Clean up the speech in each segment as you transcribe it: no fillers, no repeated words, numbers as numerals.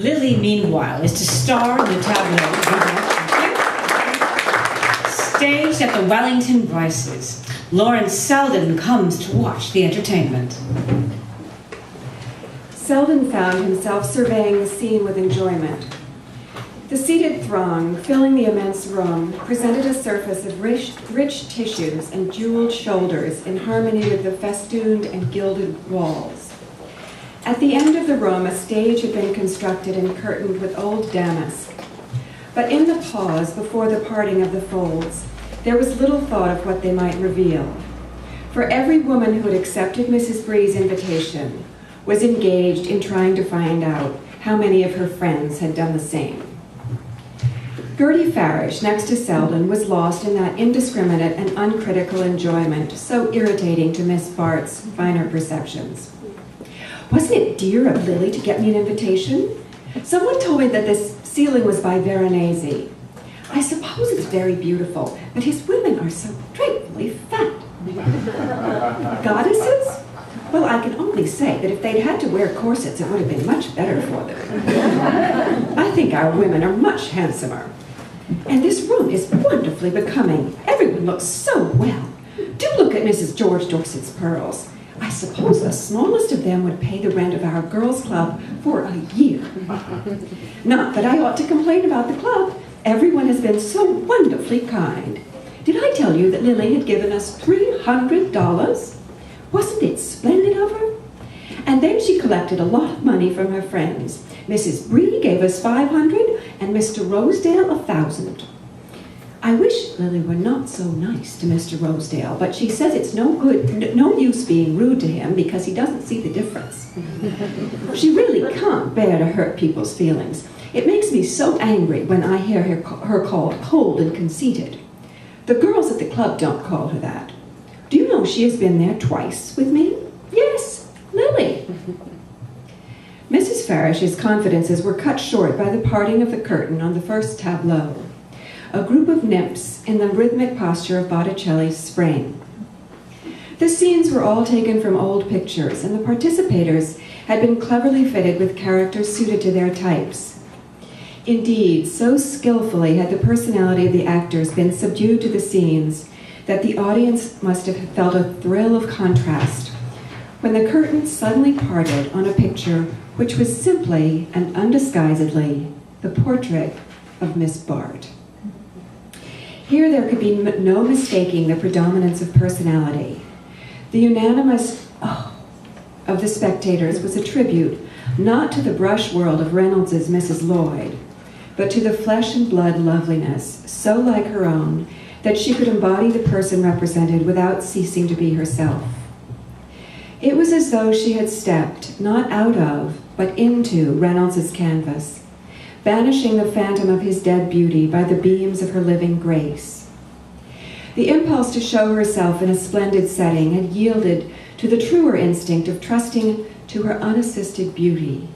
Lily, meanwhile, is to star in the tableau staged at the Wellington Bryces. Lawrence Selden comes to watch the entertainment. Selden found himself surveying the scene with enjoyment. The seated throng, filling the immense room, presented a surface of rich tissues and jeweled shoulders in harmony with the festooned and gilded walls. At the end of the room, a stage had been constructed and curtained with old damask. But in the pause before the parting of the folds, there was little thought of what they might reveal. For every woman who had accepted Mrs. Bree's invitation was engaged in trying to find out how many of her friends had done the same. Gertie Farish, next to Selden, was lost in that indiscriminate and uncritical enjoyment so irritating to Miss Bart's finer perceptions. Wasn't it dear of Lily to get me an invitation? Someone told me that this ceiling was by Veronese. I suppose it's very beautiful, but his women are so dreadfully fat. Goddesses? Well, I can only say that if they'd had to wear corsets, it would have been much better for them. I think our women are much handsomer. And this room is wonderfully becoming. Everyone looks so well. Do look at Mrs. George Dorset's pearls. I suppose the smallest of them would pay the rent of our girls' club for a year. Not that I ought to complain about the club. Everyone has been so wonderfully kind. Did I tell you that Lily had given us $300? Wasn't it splendid of her? And then she collected a lot of money from her friends. Mrs. Bree gave us $500 and Mr. Rosedale $1,000. I wish Lily were not so nice to Mr. Rosedale, but she says it's no use being rude to him because he doesn't see the difference. She really can't bear to hurt people's feelings. It makes me so angry when I hear her called cold and conceited. The girls at the club don't call her that. Do you know she has been there twice with me? Yes, Lily. Mrs. Farish's confidences were cut short by the parting of the curtain on the first tableau, a group of nymphs in the rhythmic posture of Botticelli's Spring. The scenes were all taken from old pictures, and the participators had been cleverly fitted with characters suited to their types. Indeed, so skillfully had the personality of the actors been subdued to the scenes that the audience must have felt a thrill of contrast when the curtain suddenly parted on a picture which was simply and undisguisedly the portrait of Miss Bart. Here there could be no mistaking the predominance of personality. The unanimous "oh" of the spectators was a tribute not to the brush world of Reynolds's Mrs. Lloyd, but to the flesh and blood loveliness, so like her own, that she could embody the person represented without ceasing to be herself. It was as though she had stepped, not out of, but into Reynolds's canvas, banishing the phantom of his dead beauty by the beams of her living grace. The impulse to show herself in a splendid setting had yielded to the truer instinct of trusting to her unassisted beauty,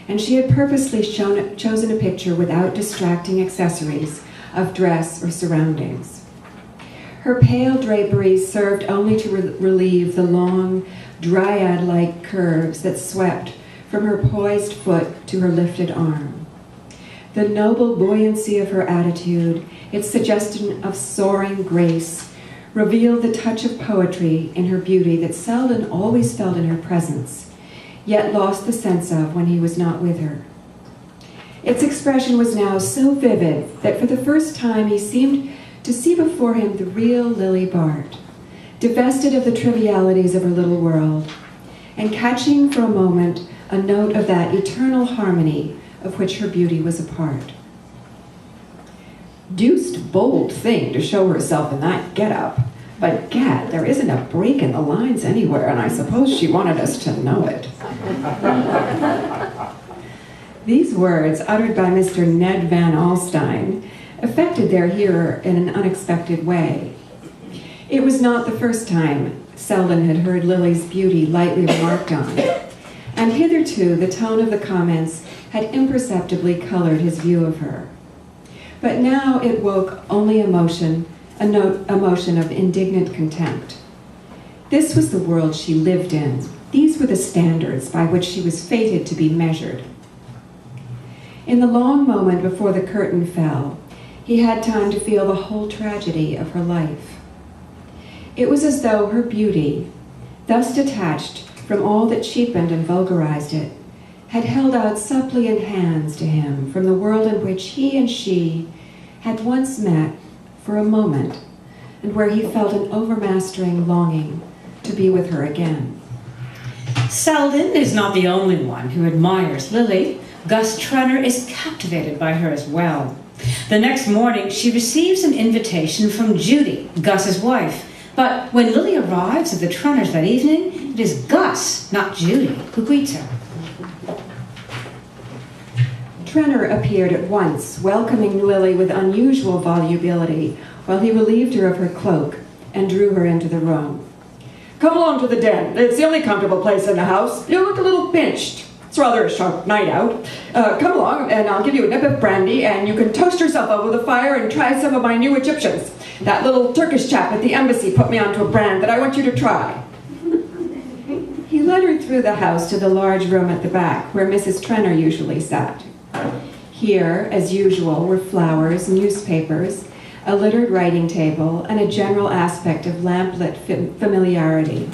and she had purposely chosen a picture without distracting accessories of dress or surroundings. Her pale draperies served only to relieve the long, dryad-like curves that swept from her poised foot to her lifted arm. The noble buoyancy of her attitude, its suggestion of soaring grace, revealed the touch of poetry in her beauty that Selden always felt in her presence, yet lost the sense of when he was not with her. Its expression was now so vivid that for the first time he seemed to see before him the real Lily Bart, divested of the trivialities of her little world, and catching for a moment a note of that eternal harmony of which her beauty was a part. Deuced bold thing to show herself in that get-up, but gad, there isn't a break in the lines anywhere, and I suppose she wanted us to know it. These words, uttered by Mr. Ned Van Alstyne, affected their hearer in an unexpected way. It was not the first time Selden had heard Lily's beauty lightly remarked on, and hitherto the tone of the comments had imperceptibly colored his view of her. But now it woke only emotion of indignant contempt. This was the world she lived in. These were the standards by which she was fated to be measured. In the long moment before the curtain fell, he had time to feel the whole tragedy of her life. It was as though her beauty, thus detached from all that cheapened and vulgarized it, had held out suppliant hands to him from the world in which he and she had once met for a moment, and where he felt an overmastering longing to be with her again. Selden is not the only one who admires Lily. Gus Trenor is captivated by her as well. The next morning, she receives an invitation from Judy, Gus's wife. But when Lily arrives at the Trenors that evening, it is Gus, not Judy, who greets her. Trenor appeared at once, welcoming Lily with unusual volubility, while he relieved her of her cloak and drew her into the room. Come along to the den. It's the only comfortable place in the house. You look a little pinched. It's rather a sharp night out. Come along, and I'll give you a nip of brandy, and you can toast yourself over the fire and try some of my new Egyptians. That little Turkish chap at the embassy put me onto a brand that I want you to try. He led her through the house to the large room at the back, where Mrs. Trenor usually sat. Here, as usual, were flowers, newspapers, a littered writing table, and a general aspect of lamplit familiarity,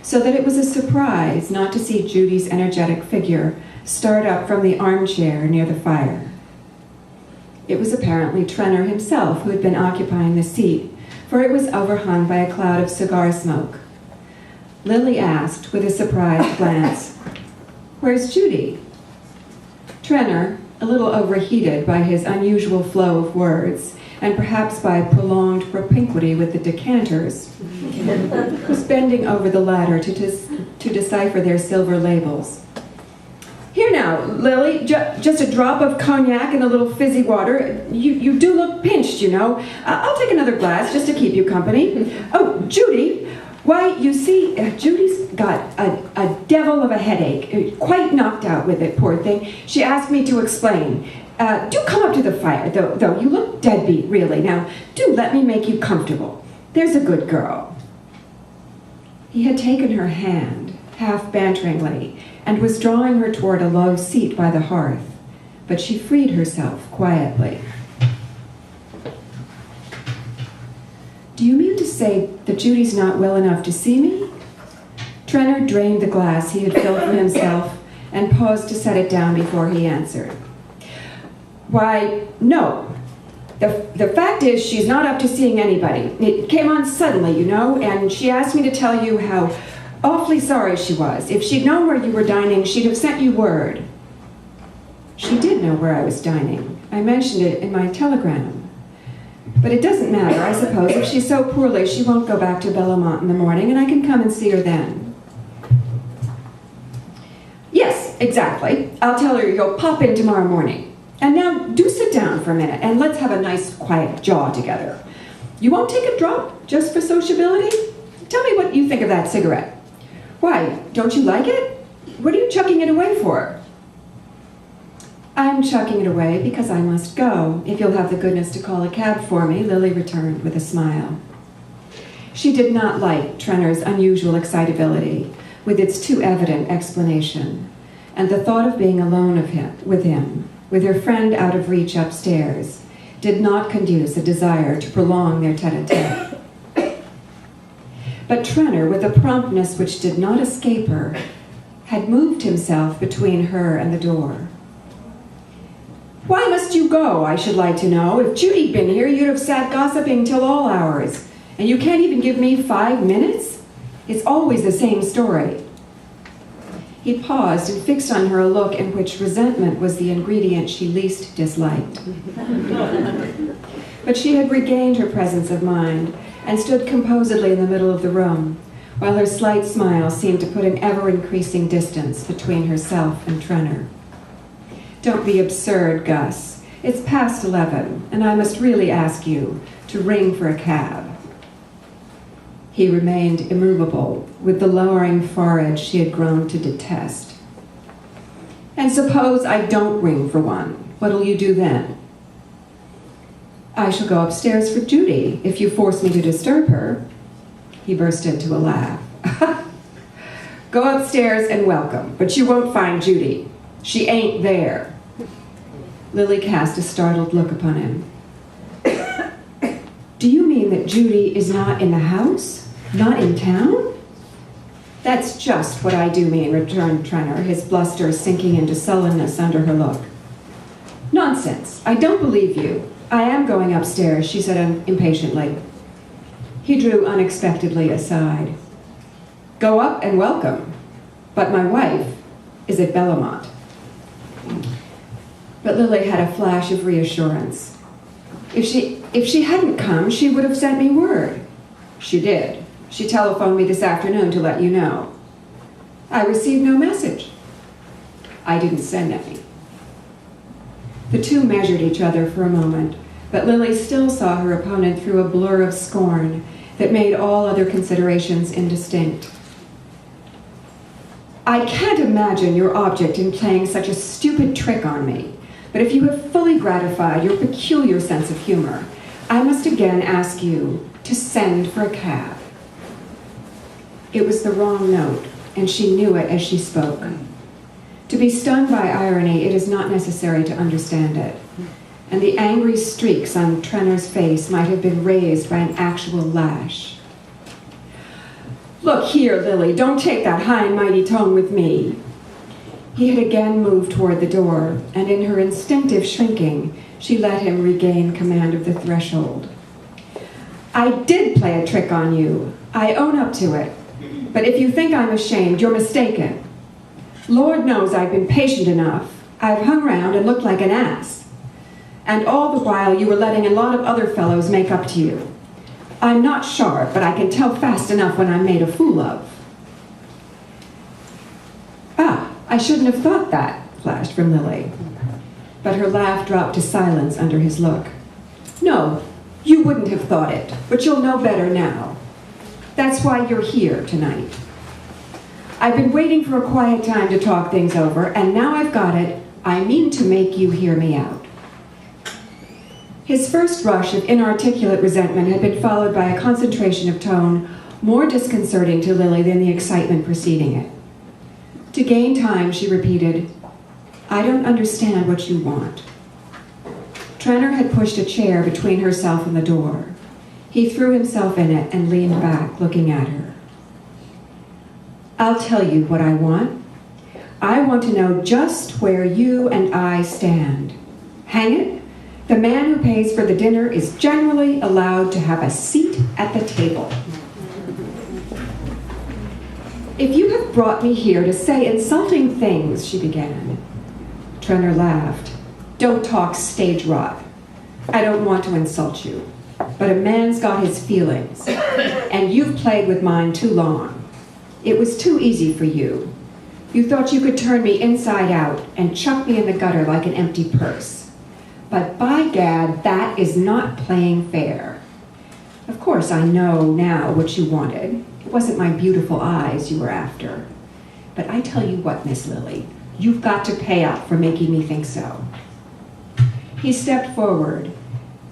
so that it was a surprise not to see Judy's energetic figure start up from the armchair near the fire. It was apparently Trenor himself who had been occupying the seat, for it was overhung by a cloud of cigar smoke. Lily asked, with a surprised glance, "Where's Judy?" Trenor, a little overheated by his unusual flow of words, and perhaps by prolonged propinquity with the decanters, was bending over the latter to decipher their silver labels. "Here now, Lily, just a drop of cognac and a little fizzy water. You do look pinched, you know. I'll take another glass just to keep you company. Oh, Judy, why, you see, Judy's got a devil of a headache, quite knocked out with it, poor thing. She asked me to explain. Do come up to the fire, though you look deadbeat, really. Now, do let me make you comfortable. There's a good girl." He had taken her hand, half banteringly, and was drawing her toward a low seat by the hearth, but she freed herself quietly. "Do you mean to say that Judy's not well enough to see me?" Trenor drained the glass he had filled for himself and paused to set it down before he answered. "Why, no. The fact is she's not up to seeing anybody. It came on suddenly, you know, and she asked me to tell you how awfully sorry she was. If she'd known where you were dining, she'd have sent you word." "She did know where I was dining. I mentioned it in my telegram. But it doesn't matter, I suppose. If she's so poorly, she won't go back to Bellamont in the morning, and I can come and see her then." "Yes, exactly. I'll tell her you'll pop in tomorrow morning. And now, do sit down for a minute, and let's have a nice, quiet jaw together. You won't take a drop, just for sociability? Tell me what you think of that cigarette. Why, don't you like it? What are you chucking it away for?" "I'm chucking it away because I must go. If you'll have the goodness to call a cab for me," Lily returned with a smile. She did not like Trenor's unusual excitability, with its too evident explanation, and the thought of being alone with him, with her friend out of reach upstairs, did not conduce a desire to prolong their tete-a-tete. But Trenor, with a promptness which did not escape her, had moved himself between her and the door. "Why must you go, I should like to know? If Judy'd been here, you'd have sat gossiping till all hours. And you can't even give me 5 minutes? It's always the same story." He paused and fixed on her a look in which resentment was the ingredient she least disliked. But she had regained her presence of mind and stood composedly in the middle of the room, while her slight smile seemed to put an ever-increasing distance between herself and Trenor. "Don't be absurd, Gus. It's past 11, and I must really ask you to ring for a cab." He remained immovable, with the lowering forehead she had grown to detest. "And suppose I don't ring for one. What'll you do then?" "I shall go upstairs for Judy, if you force me to disturb her." He burst into a laugh. "Go upstairs and welcome, but you won't find Judy. She ain't there." Lily cast a startled look upon him. Do you mean that Judy is not in the house? Not in town? That's just what I do mean, returned Trenor, his bluster sinking into sullenness under her look. Nonsense. I don't believe you. I am going upstairs, she said impatiently. He drew unexpectedly aside. Go up and welcome. But my wife is at Bellamont. But Lily had a flash of reassurance. If she hadn't come, she would have sent me word. She did. She telephoned me this afternoon to let you know. I received no message. I didn't send any. The two measured each other for a moment, but Lily still saw her opponent through a blur of scorn that made all other considerations indistinct. I can't imagine your object in playing such a stupid trick on me, but if you have fully gratified your peculiar sense of humor, I must again ask you to send for a cab. It was the wrong note, and she knew it as she spoke. To be stung by irony, it is not necessary to understand it, and the angry streaks on Trenor's face might have been raised by an actual lash. Look here, Lily, don't take that high and mighty tone with me. He had again moved toward the door, and in her instinctive shrinking, she let him regain command of the threshold. I did play a trick on you. I own up to it. But if you think I'm ashamed, you're mistaken. Lord knows I've been patient enough. I've hung around and looked like an ass. And all the while you were letting a lot of other fellows make up to you. I'm not sharp, but I can tell fast enough when I'm made a fool of. Ah, I shouldn't have thought that, flashed from Lily. But her laugh dropped to silence under his look. No, you wouldn't have thought it, but you'll know better now. That's why you're here tonight. I've been waiting for a quiet time to talk things over, and now I've got it, I mean to make you hear me out. His first rush of inarticulate resentment had been followed by a concentration of tone more disconcerting to Lily than the excitement preceding it. To gain time, she repeated, I don't understand what you want. Trenor had pushed a chair between herself and the door. He threw himself in it and leaned back, looking at her. I'll tell you what I want. I want to know just where you and I stand. Hang it, the man who pays for the dinner is generally allowed to have a seat at the table. If you have brought me here to say insulting things, she began. Trenor laughed. Don't talk stage rot. I don't want to insult you, but a man's got his feelings, and you've played with mine too long. It was too easy for you. You thought you could turn me inside out and chuck me in the gutter like an empty purse. But by gad, that is not playing fair. Of course, I know now what you wanted. It wasn't my beautiful eyes you were after. But I tell you what, Miss Lily, you've got to pay up for making me think so. He stepped forward.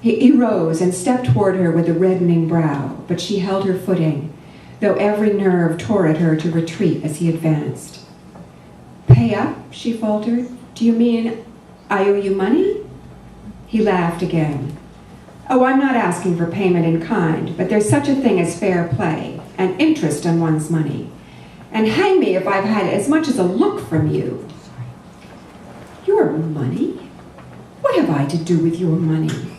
He rose and stepped toward her with a reddening brow, but she held her footing, though every nerve tore at her to retreat as he advanced. Pay up, she faltered. Do you mean I owe you money? He laughed again. Oh, I'm not asking for payment in kind, but there's such a thing as fair play and interest on one's money. And hang me if I've had as much as a look from you. Your money? What have I to do with your money?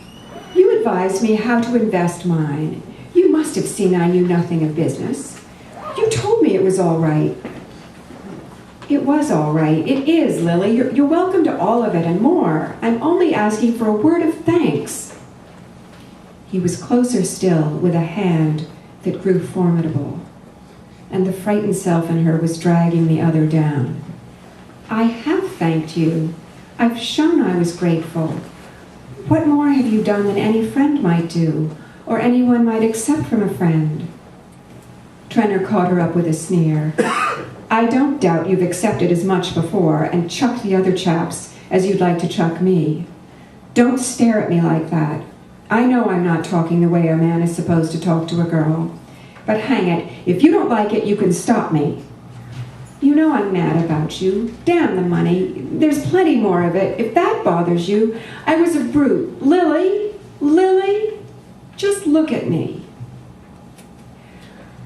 You advised me how to invest mine. You must have seen I knew nothing of business. You told me it was all right. It was all right. It is, Lily. You're welcome to all of it and more. I'm only asking for a word of thanks. He was closer still, with a hand that grew formidable, and the frightened self in her was dragging the other down. I have thanked you. I've shown I was grateful. What more have you done than any friend might do, or anyone might accept from a friend? Trenor caught her up with a sneer. I don't doubt you've accepted as much before and chucked the other chaps as you'd like to chuck me. Don't stare at me like that. I know I'm not talking the way a man is supposed to talk to a girl. But hang it, if you don't like it, you can stop me. You know I'm mad about you. Damn the money. There's plenty more of it. If that bothers you, I was a brute. Lily, just look at me.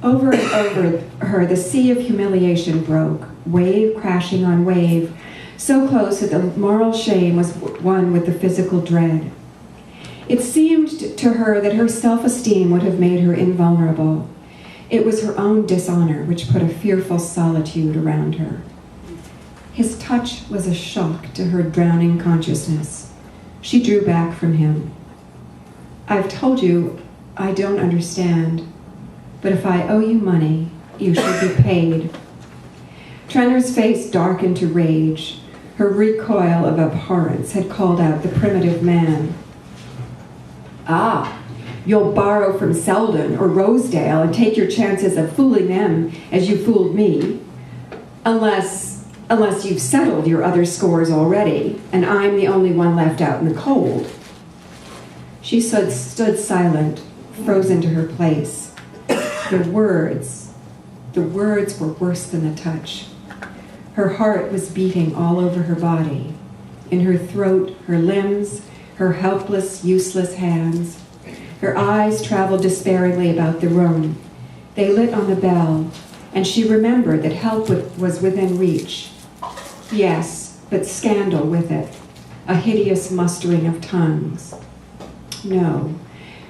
Over and over her, the sea of humiliation broke, wave crashing on wave, so close that the moral shame was one with the physical dread. It seemed to her that her self-esteem would have made her invulnerable. It was her own dishonor which put a fearful solitude around her. His touch was a shock to her drowning consciousness. She drew back from him. I've told you I don't understand, but if I owe you money, you should be paid. Trenner's face darkened to rage. Her recoil of abhorrence had called out the primitive man. Ah, you'll borrow from Selden or Rosedale and take your chances of fooling them as you fooled me. Unless you've settled your other scores already, and I'm the only one left out in the cold. She stood silent, frozen to her place. The words were worse than the touch. Her heart was beating all over her body, in her throat, her limbs, her helpless, useless hands. Her eyes traveled despairingly about the room. They lit on the bell, and she remembered that help was within reach. Yes, but scandal with it, a hideous mustering of tongues. No,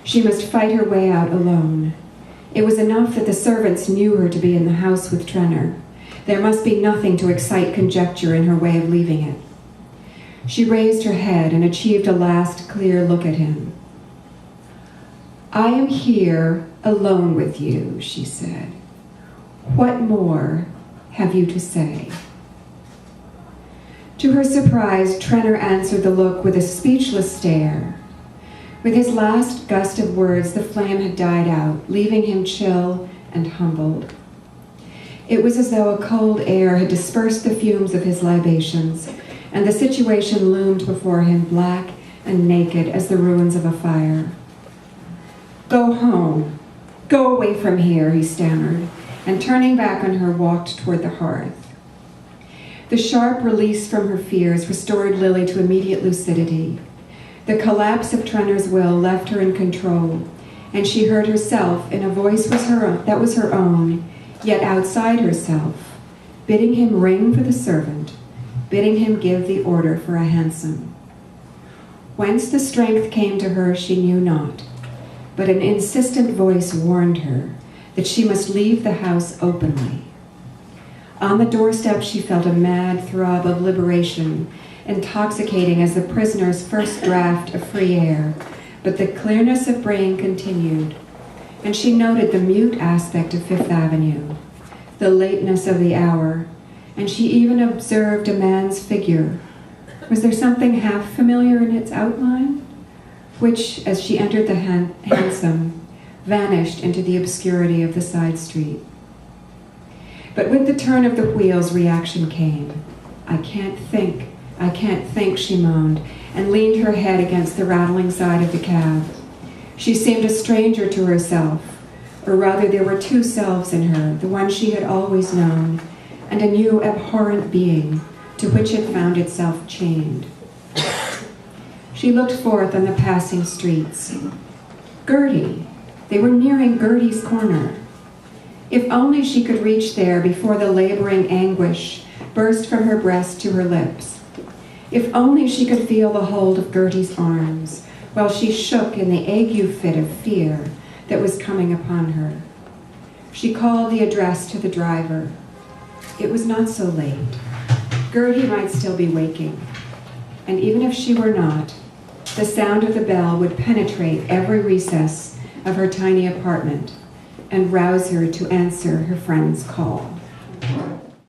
she must fight her way out alone. It was enough that the servants knew her to be in the house with Trenner. There must be nothing to excite conjecture in her way of leaving it. She raised her head and achieved a last clear look at him. I am here alone with you, she said. What more have you to say? To her surprise, Trenner answered the look with a speechless stare. With his last gust of words, the flame had died out, leaving him chill and humbled. It was as though a cold air had dispersed the fumes of his libations, and the situation loomed before him black and naked as the ruins of a fire. Go home. Go away from here, he stammered, and turning back on her, walked toward the hearth. The sharp release from her fears restored Lily to immediate lucidity. The collapse of Trenner's will left her in control, and she heard herself in a voice that was her own, yet outside herself, bidding him ring for the servant, bidding him give the order for a hansom. Whence the strength came to her she knew not, but an insistent voice warned her that she must leave the house openly. On the doorstep she felt a mad throb of liberation, intoxicating as the prisoner's first draft of free air, but the clearness of brain continued, and she noted the mute aspect of Fifth Avenue, the lateness of the hour, and she even observed a man's figure. Was there something half familiar in its outline, which, as she entered the hansom, vanished into the obscurity of the side street? But with the turn of the wheels, reaction came. I can't think, she moaned, and leaned her head against the rattling side of the cab. She seemed a stranger to herself, or rather there were two selves in her, the one she had always known, and a new abhorrent being to which it found itself chained. She looked forth on the passing streets. Gertie! They were nearing Gertie's corner. If only she could reach there before the laboring anguish burst from her breast to her lips. If only she could feel the hold of Gertie's arms while she shook in the ague fit of fear that was coming upon her. She called the address to the driver. It was not so late. Gertie might still be waking. And even if she were not, the sound of the bell would penetrate every recess of her tiny apartment and rouse her to answer her friend's call.